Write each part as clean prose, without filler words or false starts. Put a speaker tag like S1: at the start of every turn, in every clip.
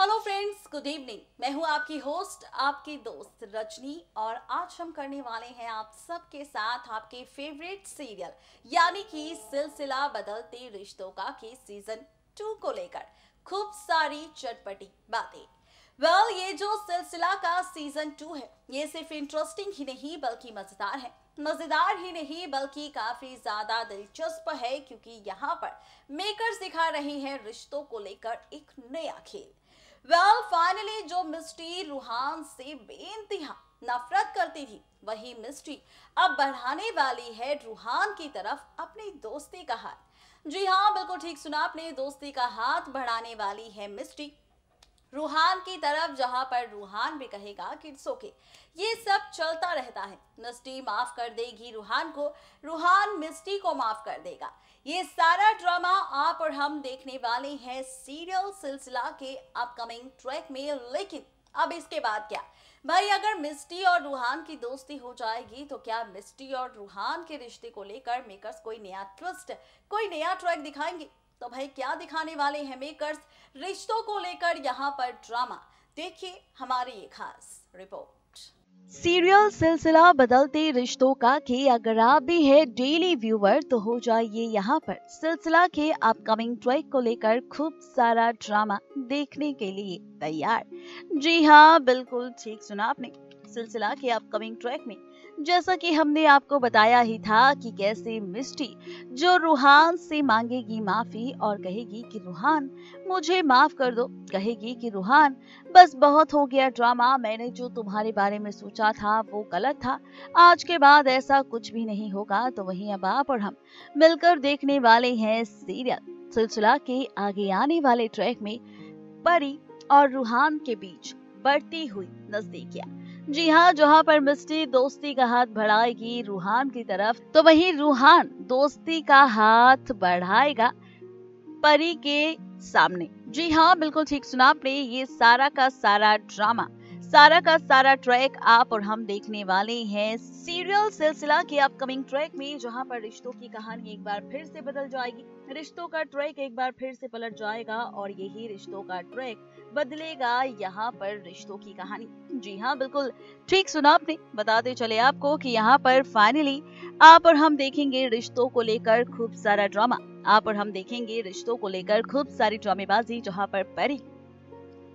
S1: Hello friends, good evening. मैं हूं आपकी होस्ट, आपकी दोस्त रजनी, और आज हम करने वाले हैं आप सबके साथ आपके फेवरेट सीरियल यानी कि सिलसिला बदलते रिश्तों का के सीजन 2 को लेकर खूब सारी चटपटी बातें। ये जो सिलसिला का सीजन 2 है, ये सिर्फ इंटरेस्टिंग ही नहीं बल्कि मजेदार है। मजेदार ही नहीं बल्कि काफी ज्यादा दिलचस्प है, क्योंकि यहाँ पर मेकर्स दिखा रहे हैं रिश्तों को लेकर एक नया खेल। फाइनली जो मिस्टी रूहान से बेइंतहा नफरत करती थी, वही मिस्टी अब बढ़ाने वाली है रूहान की तरफ अपनी दोस्ती का हाथ। जी हाँ, बिल्कुल ठीक सुना आपने, दोस्ती का हाथ बढ़ाने वाली है मिस्टी रूहान की तरफ, जहां पर रूहान भी कहेगा कि इट्स ओके, ये सब चलता रहता है। मिस्टी माफ कर देगी रूहान को, रूहान मिस्टी को माफ कर देगा। ये सारा ड्रामा आप और हम देखने वाले हैं सीरियल सिलसिला के अपकमिंग ट्रैक में। लेकिन अब इसके बाद क्या भाई, अगर मिस्टी और रूहान की दोस्ती हो जाएगी तो क्या मिस्टी और रूहान के रिश्ते को लेकर मेकर्स कोई नया ट्विस्ट, कोई नया ट्रैक दिखाएंगे? तो भाई क्या दिखाने वाले हैं मेकर्स रिश्तों को लेकर यहाँ पर ड्रामा, देखिए हमारी ये खास रिपोर्ट।
S2: सीरियल सिलसिला बदलते रिश्तों का कि अगर आप भी है डेली व्यूवर तो हो जाइए यहाँ पर सिलसिला के अपकमिंग ट्रैक को लेकर खूब सारा ड्रामा देखने के लिए तैयार। जी हाँ, बिल्कुल ठीक सुना आपने। सिलसिला के अपकमिंग ट्रैक में जैसा कि हमने आपको बताया ही था कि कैसे मिस्टी जो रूहान से मांगेगी माफी और कहेगी कि रूहान मुझे माफ कर दो, कहेगी कि रूहान बस बहुत हो गया ड्रामा, मैंने जो तुम्हारे बारे में सोचा था वो गलत था, आज के बाद ऐसा कुछ भी नहीं होगा। तो वहीं अब आप और हम मिलकर देखने वाले हैं सीरियल सिलसिला के आगे आने वाले ट्रैक में परी और रूहान के बीच बढ़ती हुई नजदीकियां। जी हाँ, जहाँ पर मिस्टी दोस्ती का हाथ बढ़ाएगी रूहान की तरफ, तो वहीं रूहान दोस्ती का हाथ बढ़ाएगा परी के सामने। जी हाँ, बिल्कुल ठीक सुना आपने। ये सारा का सारा ड्रामा, सारा का सारा ट्रैक आप और हम देखने वाले हैं सीरियल सिलसिला के अपकमिंग ट्रैक में, जहां पर रिश्तों की कहानी एक बार फिर से बदल जाएगी, रिश्तों का ट्रैक एक बार फिर से पलट जाएगा और यही रिश्तों का ट्रैक बदलेगा यहाँ पर रिश्तों की कहानी। जी हाँ, बिल्कुल ठीक सुना आपने। बताते चले आपको कि यहाँ पर फाइनली आप और हम देखेंगे रिश्तों को लेकर खूब सारा ड्रामा, आप और हम देखेंगे रिश्तों को लेकर खूब सारी ड्रामेबाजी, जहाँ पर परी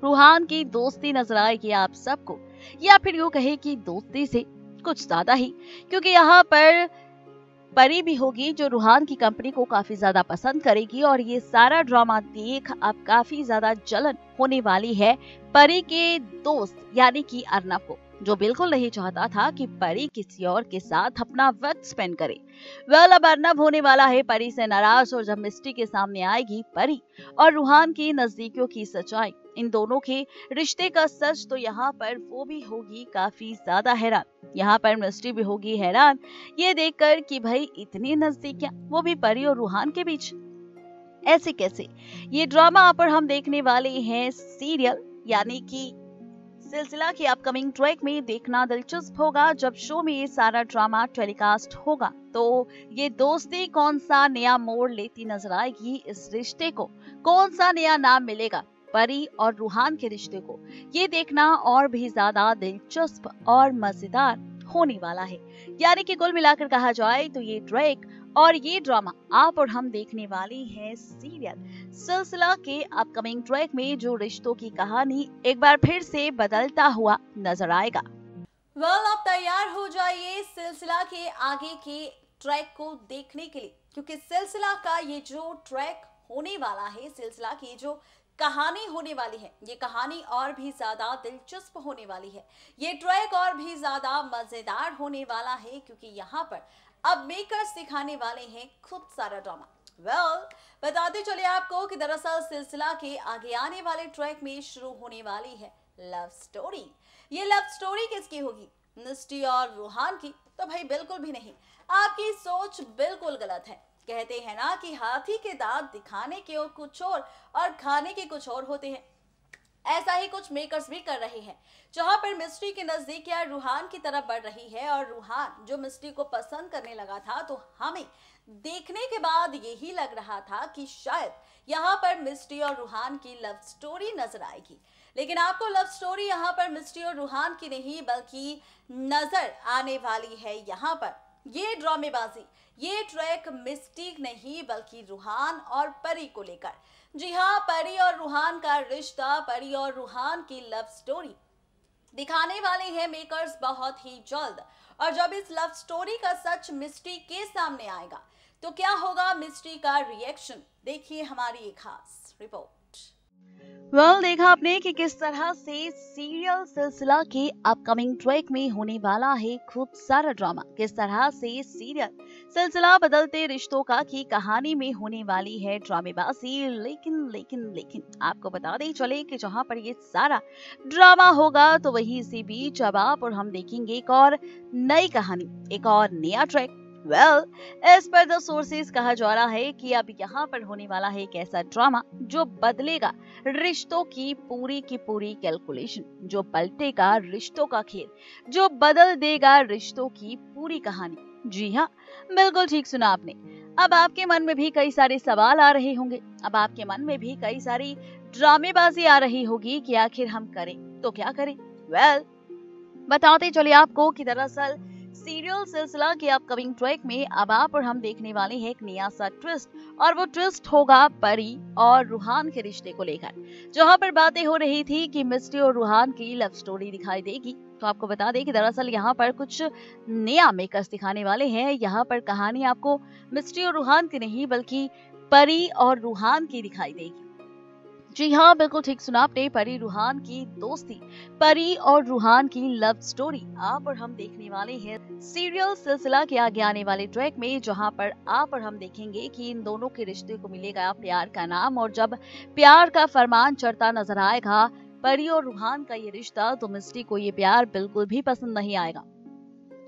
S2: रूहान की दोस्ती नजर आएगी आप सबको, या फिर यूं कहे कि दोस्ती से कुछ ज्यादा ही, क्योंकि यहाँ पर परी भी होगी जो रूहान की कंपनी को काफी ज्यादा पसंद करेगी। और ये सारा ड्रामा देख अब काफी ज्यादा जलन होने वाली है परी के दोस्त यानी कि अर्नव को, जो बिल्कुल नहीं चाहता था कि परी किसी और के साथ अपना वक्त स्पेंड करे। अब अर्नव होने वाला है परी से नाराज, और जब मिस्टी के सामने आएगी परी और रूहान की नजदीकियों की सच्चाई, इन दोनों के रिश्ते का सच, तो यहाँ पर वो भी होगी काफी ज्यादा हैरान। यहाँ पर मिस्टी भी होगी हैरान ये देखकर कि भाई इतनी नजदीकियां, वो भी परी और रूहान के बीच, ऐसे कैसे? ये ड्रामा आप और हम देखने वाले हैं सीरियल यानी कि सिलसिला के अपकमिंग ट्रैक में। देखना दिलचस्प होगा जब शो में ये सारा ड्रामा टेलीकास्ट होगा, तो ये दोस्ती कौन सा नया मोड़ लेती नजर आएगी, इस रिश्ते को कौन सा नया नाम मिलेगा परी और रूहान के रिश्ते को, ये देखना और भी ज्यादा दिलचस्प और मजेदार होने वाला है। यानी कि कुल मिलाकर कहा जाए तो ये ट्रैक और ये ड्रामा आप और हम देखने वाले हैं सीरियल सिलसिला के अपकमिंग ट्रैक में, जो रिश्तों की कहानी एक बार फिर से बदलता हुआ नजर आएगा।
S1: आप तैयार हो जाइए सिलसिला के आगे के ट्रैक को देखने के लिए, क्योंकि सिलसिला का ये जो ट्रैक होने वाला है, सिलसिला की जो कहानी होने वाली है, ये कहानी और भी ज्यादा दिलचस्प होने वाली है। ये ट्रैक और भी ज्यादा मजेदार होने वाला है, क्योंकि यहाँ पर अब मेकर्स दिखाने वाले हैं खूब सारा ड्रामा। बताते चले आपको कि दरअसल सिलसिला के आगे आने वाले ट्रैक में शुरू होने वाली है लव स्टोरी। ये लव स्टोरी किसकी होगी, मिस्टी और रूहान की? तो भाई बिल्कुल भी नहीं, आपकी सोच बिल्कुल गलत है। कहते हैं ना कि हाथी के दांत दिखाने के और कुछ और खाने के कुछ और होते हैं। ऐसा ही कुछ मेकर्स भी कर रहे हैं, जहां पर मिस्ट्री की नजदीकियां रूहान की तरफ बढ़ रही है और रूहान जो मिस्ट्री को पसंद करने लगा था, तो हमें देखने के बाद यही लग रहा था कि शायद यहाँ पर मिस्ट्री और रूहान की लव स्टोरी नजर आएगी। लेकिन आपको लव स्टोरी यहाँ पर मिस्ट्री और रूहान की नहीं बल्कि नजर आने वाली है। यहाँ पर ये ड्रामेबाजी, ये ट्रैक मिस्टिक नहीं बल्कि रूहान और परी को लेकर। जी हाँ, परी और रूहान का रिश्ता, परी और रूहान की लव स्टोरी दिखाने वाले हैं मेकर्स बहुत ही जल्द। और जब इस लव स्टोरी का सच मिस्ट्री के सामने आएगा तो क्या होगा मिस्ट्री का रिएक्शन, देखिए हमारी एक खास रिपोर्ट।
S2: देखा आपने कि किस तरह से सीरियल सिलसिला के अपकमिंग ट्रैक में होने वाला है खूब सारा ड्रामा। किस तरह से सीरियल सिलसिला बदलते रिश्तों का की कहानी में होने वाली है ड्रामेबाजी। लेकिन आपको बता दें चले कि जहां पर ये सारा ड्रामा होगा तो वही इसी बीच अब आप और हम देखेंगे एक और नई कहानी, एक और नया track. As per the sources कहा जा रहा है कि अब यहाँ पर होने वाला है एक ऐसा ड्रामा जो बदलेगा रिश्तों की पूरी कैलकुलेशन, जो पलटेगा रिश्तों का खेल, जो बदल देगा रिश्तों की पूरी कहानी। जी हाँ, बिल्कुल ठीक सुना आपने। अब आपके मन में भी कई सारे सवाल आ रहे होंगे, अब आपके मन में भी कई सारी ड्रामेबाजी आ रही होगी कि आखिर हम करें तो क्या करें। बताते चले आपको कि दरअसल सीरियल सिलसिला के अपकमिंग ट्रैक में अब आप और हम देखने वाले हैं एक नया सा ट्विस्ट, और वो ट्विस्ट होगा परी और रूहान के रिश्ते को लेकर। जहां पर बातें हो रही थी कि मिस्ट्री और रूहान की लव स्टोरी दिखाई देगी, तो आपको बता दें कि दरअसल यहाँ पर कुछ नया मेकर्स दिखाने वाले हैं। यहाँ पर कहानी आपको मिस्ट्री और रूहान की नहीं बल्कि परी और रूहान की दिखाई देगी। जी हाँ, बिल्कुल ठीक सुना आपने, परी रूहान की दोस्ती, परी और रूहान की लव स्टोरी आप और हम देखने वाले हैं सीरियल सिलसिला के आगे आने वाले ट्रैक में, जहां पर आप और हम देखेंगे कि इन दोनों के रिश्ते को मिलेगा प्यार का नाम। और जब प्यार का फरमान चढ़ता नजर आएगा परी और रूहान का ये रिश्ता, तो मिस्ट्री को ये प्यार बिल्कुल भी पसंद नहीं आएगा,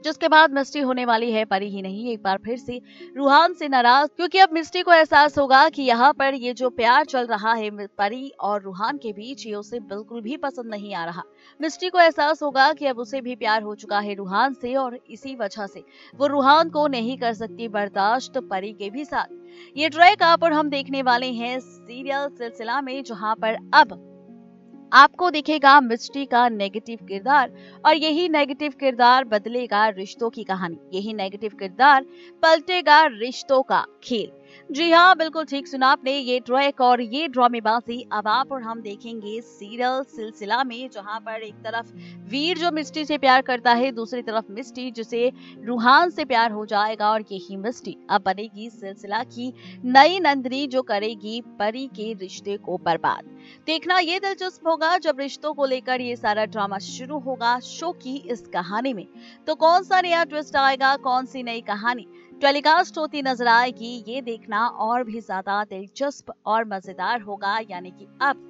S2: जिसके बाद मिस्ट्री होने वाली है परी ही नहीं एक बार फिर से रूहान से नाराज, क्योंकि अब मिस्ट्री को एहसास होगा कि यहाँ पर ये जो प्यार चल रहा है परी और रूहान के बीच, ये उसे बिल्कुल भी पसंद नहीं आ रहा। मिस्ट्री को एहसास होगा कि अब उसे भी प्यार हो चुका है रूहान से, और इसी वजह से वो रूहान को नहीं कर सकती बर्दाश्त परी के भी साथ। ये ट्रैक आप और हम देखने वाले हैं सीरियल सिलसिला में, जहाँ पर अब आपको दिखेगा मिस्ट्री का नेगेटिव किरदार, और यही नेगेटिव किरदार बदलेगा रिश्तों की कहानी, यही नेगेटिव किरदार पलटेगा रिश्तों का खेल। जी हाँ, बिल्कुल ठीक सुना आपने, ये ट्रैक और ये ड्रामेबाजी अब आप और हम देखेंगे सीरियल सिलसिला में, जहां पर एक तरफ वीर जो मिस्ट्री से प्यार करता है, दूसरी तरफ मिस्ट्री जिसे रूहान से प्यार हो जाएगा, और यही मिस्ट्री अब बनेगी सिलसिला की नई नंदिनी जो करेगी परी के रिश्ते को बर्बाद। देखना ये दिलचस्प होगा जब रिश्तों को लेकर ये सारा ड्रामा शुरू होगा शो की इस कहानी में, तो कौन सा नया ट्विस्ट आएगा, कौन सी नई कहानी टेलीकास्ट होती नजर आएगी, ये देखना और भी ज्यादा दिलचस्प और मजेदार होगा। यानी कि अब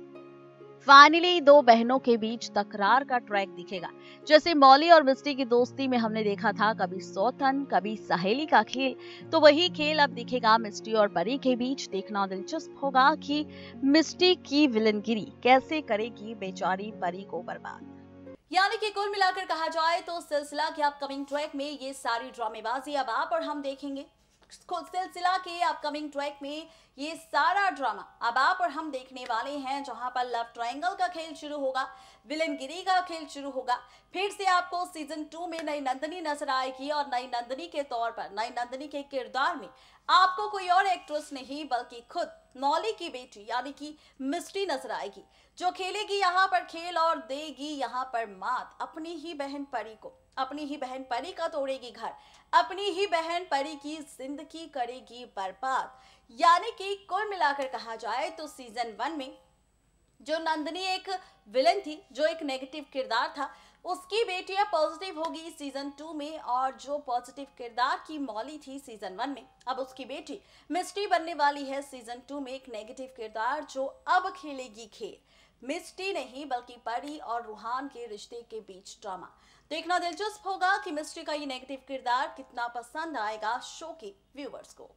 S2: फाइनली दो बहनों के बीच तकरार का ट्रैक दिखेगा, जैसे मौली और मिस्टी की दोस्ती में हमने देखा था कभी सौतन कभी सहेली का खेल, तो वही खेल अब दिखेगा मिस्टी और परी के बीच। देखना दिलचस्प होगा कि मिस्टी की विलनगिरी कैसे करेगी बेचारी परी को बर्बाद।
S1: यानी कि कुल मिलाकर कहा जाए तो सिलसिला के अपकमिंग ट्रैक में ये सारी ड्रामेबाजी अब आप और हम देखेंगे। सिलसिला के अपकमिंग ट्रैक में ये सारा ड्रामा अब आप और हम देखने वाले हैं, जहां पर लव ट्रायंगल का खेल शुरू होगा, विलनगिरी का खेल शुरू होगा। फिर से आपको सीजन 2 में नई नंदिनी नजर आएगी, और नई नंदिनी के तौर पर, नई नंदिनी के किरदार में आपको कोई और एक्ट्रेस नहीं बल्कि खुद मौली की बेटी यानी कि मिस्ट्री नजर आएगी, जो खेलेगी यहाँ पर खेल और देगी यहाँ पर मात अपनी ही बहन परी को। अपनी ही बहन परी का तोड़ेगी घर, अपनी ही बहन परी की जिंदगी करेगी बर्बाद। यानी कि कुल मिलाकर कहा जाए तो सीजन 1 में जो नंदिनी एक विलन थी, जो एक नेगेटिव किरदार था, उसकी बेटी अब पॉजिटिव होगी सीजन 2 में, और जो पॉजिटिव किरदार की मौली थी सीजन 1 में, अब उसकी बेटी मिस्ट्री बनने वाली है सीजन 2 में एक नेगेटिव किरदार, जो अब खेलेगी खेल मिस्ट्री नहीं बल्कि परी और रूहान के रिश्ते के बीच ड्रामा। देखना दिलचस्प होगा कि मिस्ट्री का ये नेगेटिव किरदार कितना पसंद आएगा शो के व्यूअर्स को।